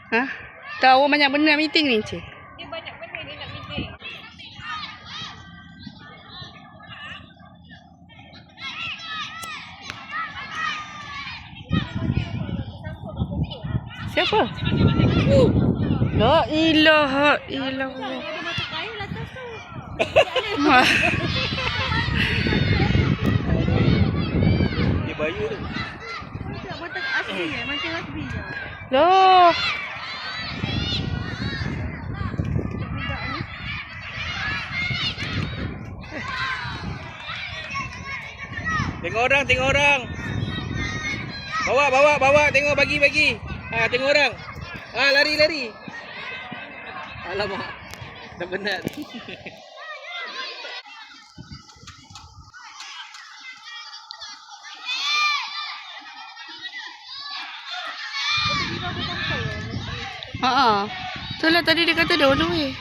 Hah? Tahu banyak benda meeting ni, cik. Dia banyak benda dia nak meeting. Siapa? La ilaha illallah. Ada mata kail atas tu. Dia bayu tu. Tak mata asli macam asli je. Loh. Tengok orang, tengok orang. Bawa, tengok bagi. Ha, tengok orang. Ha, lari. Alamak. Dah penat. Itulah tadi dia kata dia on the way.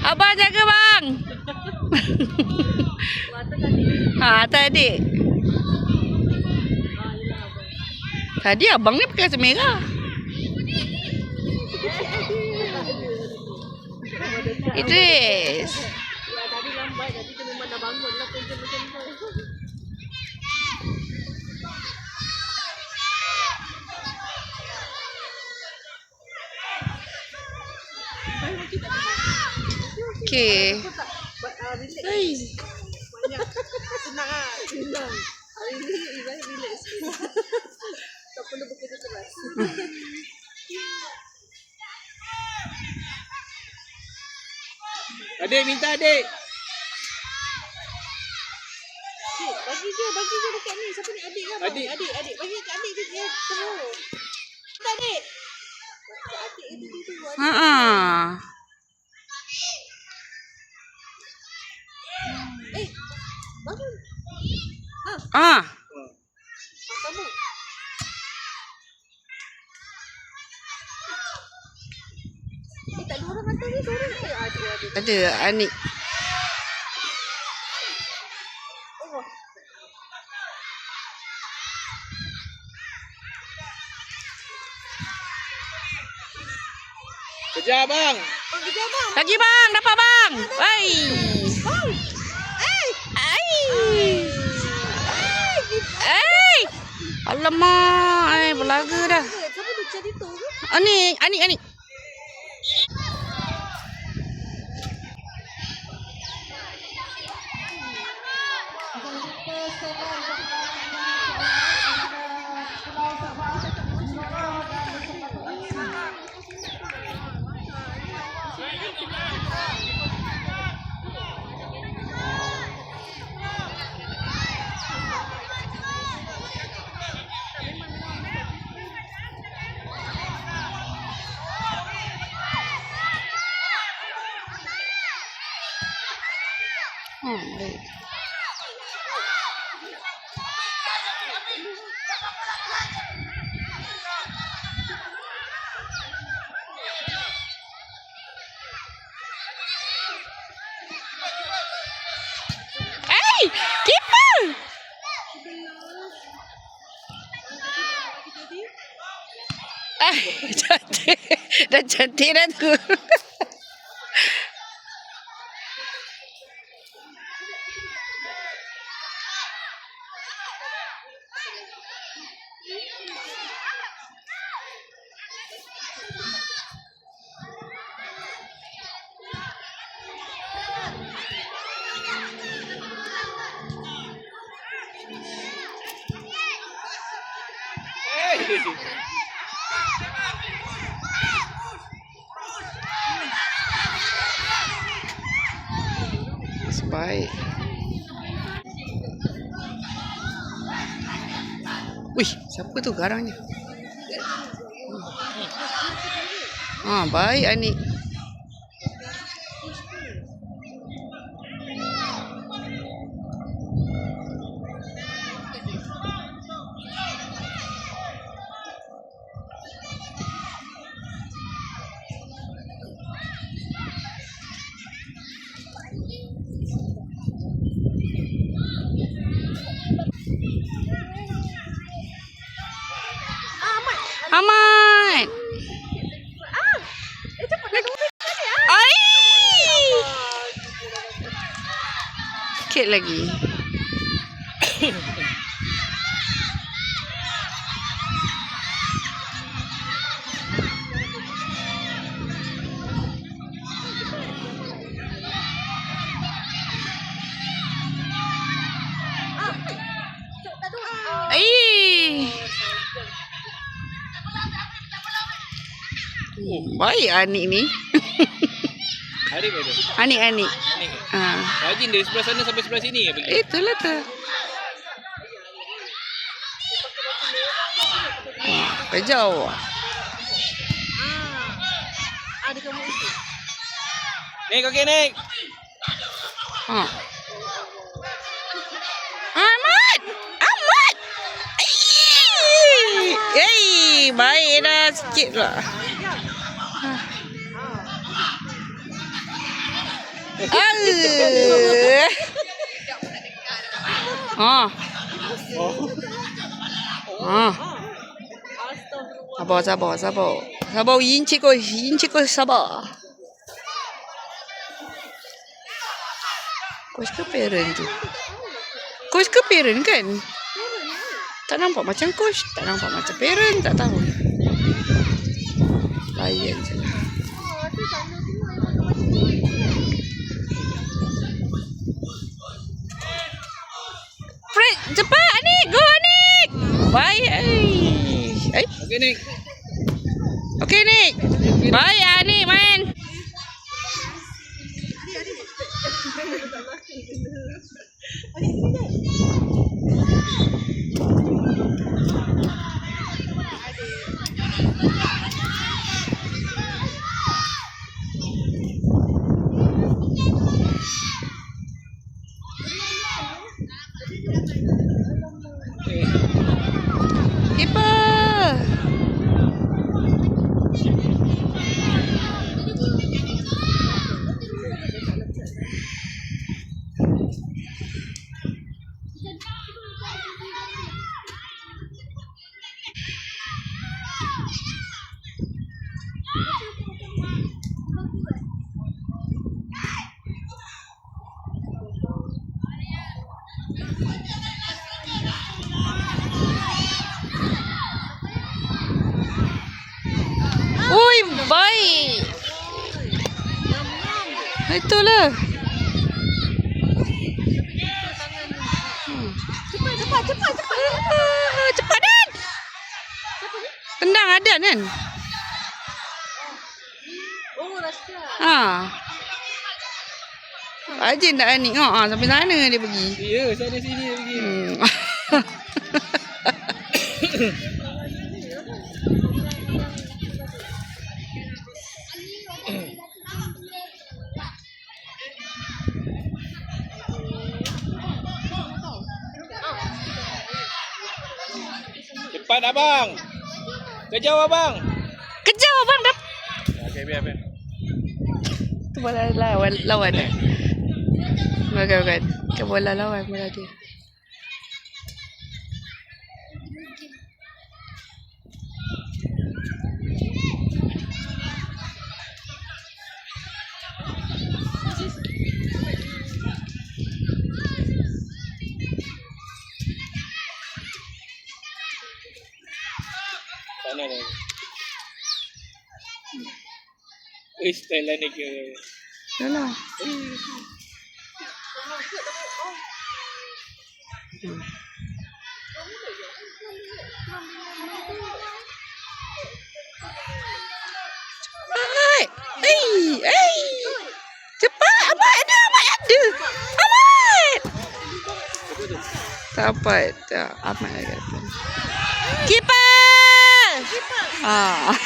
Abang jaga bang. Tadi. Tadi abang ni pakai semerah. Idris. Tadi lambat, tadi tu memang dah bangun lah kerja macam tu. Okay. Relax. Banyak. Senang lah. Senang. Hari ni Ibrahim relax. Tak perlu bekerja keras. Adik, minta adik. Bagi je dekat ni. Siapa ni? Adik ke abang? Adik. Bagi kat adik je dia terus. Tak adik. Adik itu tu. Bangun. Kamu. Tak ada orang atas ni. Ada Anik. Kejar bang. Lagi bang, dapat bang. Hai. Alamak, belaga dah. Siapa tu cari tu? Anik. Baik. Keeper. Cantik. Dah cantik dah tu. Baik. Wih, siapa tu garangnya? Baik Anik. Ahmad. Ai. Sikit lagi. Baik Anik ni. Arif ada. Anik. Ni. Ha. Rajin dari sebelah sana sampai sebelah sini ya pergi. Itulah tu. Kejauh. Ada kamu itu. Nek, okey Nek. Ahmad. Baik dah sikit lah. Sabar. Inci kau sabar. Coach ke parent tu? Coach ke parent kan? Tak nampak macam coach, tak nampak macam parent, tak tahu. Layan je. Fred, cepat Anik, go Anik. Baik. Okey Nek. Okey Nik. Baik Anik main. Keeper. Ui, baik. Itulah. Cepat. Cepat Dan. Tendang Adan kan? Oh, Raska. Rajin tak Anik? Sampai sana dia pergi. Ya, sana sini dia pergi. Cepat abang. Kejauh abang. Kejar abang dah. Okey, biar. Tu bola lawan. Bukan. Ke bola lawan bola dia. Style lah ni ke. Yalah. Cepat. Cepat. Amat ada. Amat. Tak dapat. Amat lagi depan. Keeper. Ah.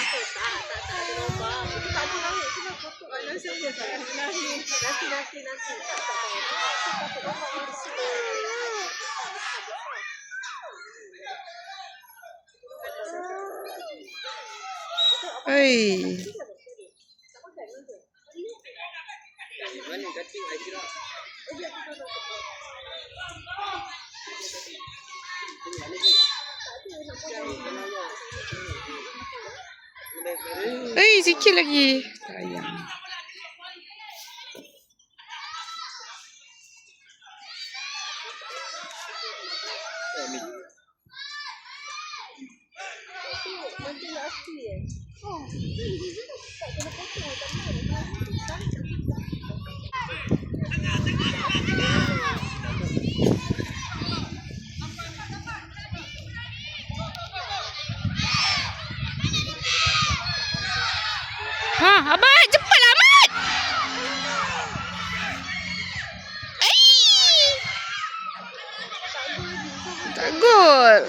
Hei. Mana kaki Aishra? Hei, sikit lagi. Sayang. Ha, Abang, cepatlah Ahmad. Tak gol.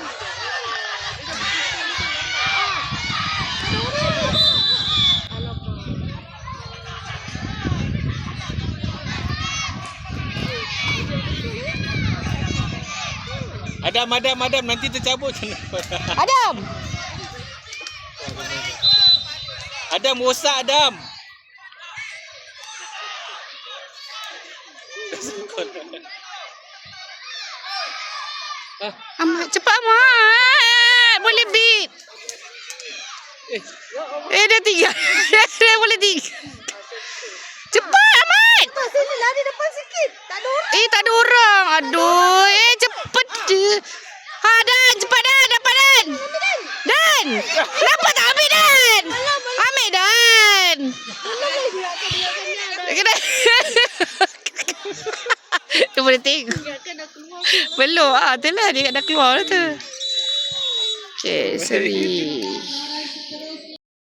Adam, nanti tercabut. Adam. Adam, rosak Adam. Ahmad, cepat Ahmad. Boleh beat. Dia tinggal. Dia boleh tinggal. Cepat Ahmad. Sini lari depan sikit. Tak ada orang. Tak ada orang. Aduh, cepat je. Ha, Dan, cepat Dan, dapat Dan. Dan. Kenapa tak ambil Dan? Ambil Dan. Dia boleh tengok. Belum. Itulah dia dah keluar dah tu. Okay, Seri.